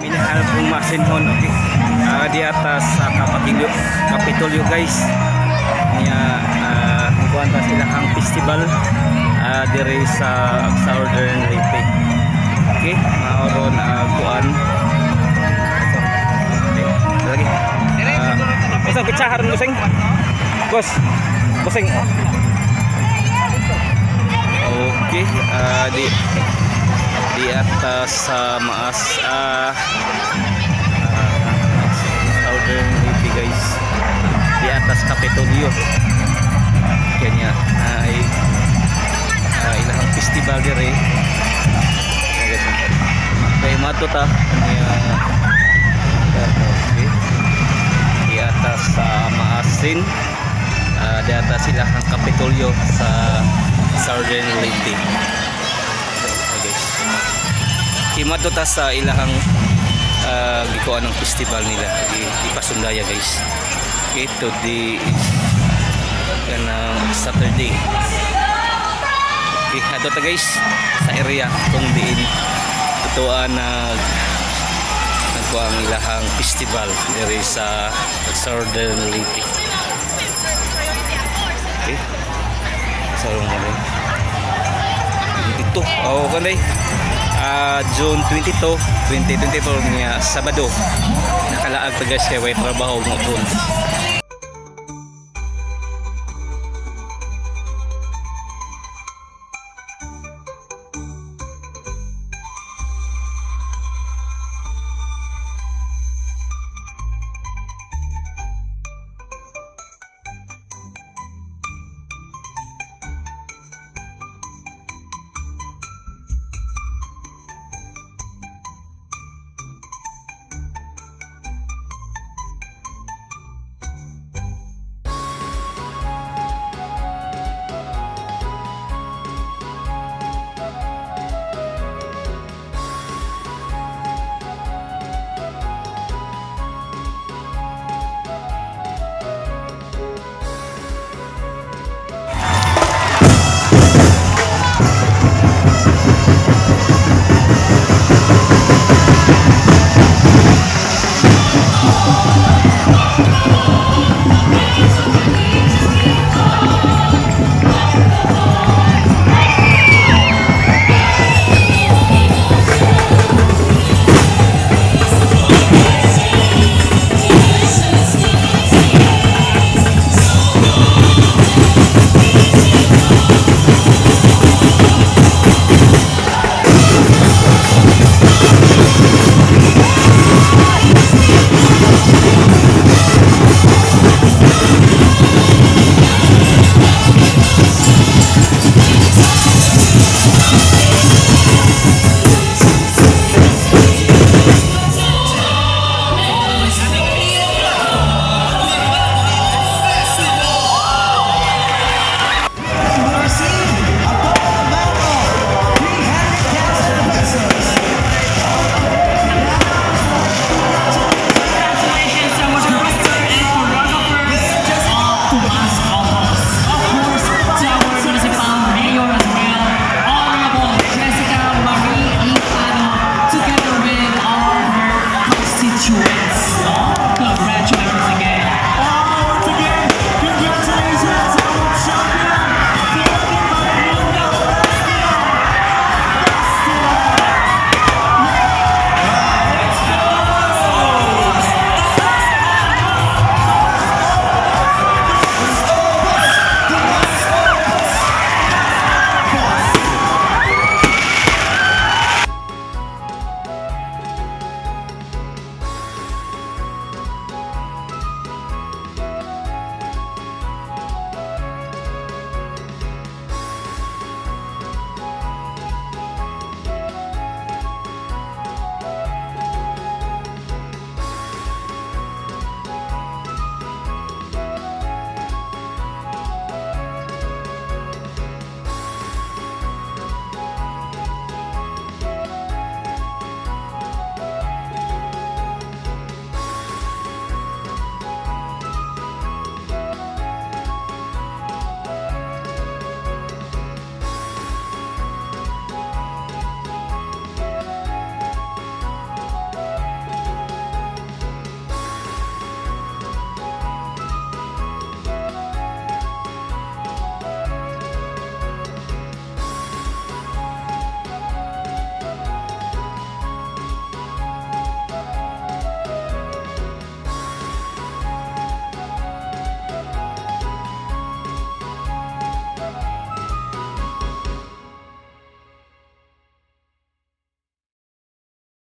Minahal kong masinhon, okay. Di atas sa Kapitolyo guys. Niya kuan ta sila ang festival dire sa Southern Leyte. Okay, maoron kuan. Okay, lagi. Isang pitsaharan mo sing. Boss. Bossing. Okay, di atas sa Maas Southern Leyte guys, di atas Kapitolyo kanya ay ilang festival dire kay mato ta okay. Di atas sa Maasin, di atas sila ang Kapitolyo sa Southern Leyte. Kimadto ta sa ilahang gikuan ng festival nila ipasundaya guys. Okay, today is Saturday. Okay, ato ta guys sa area kung diin tutuan nagkuang ilahang festival diri sa Southern Leyte. Okay, sarong kami dito kanay June 22, 2024 niya Sabado nakalaag ta guys kay way trabaho mo doon.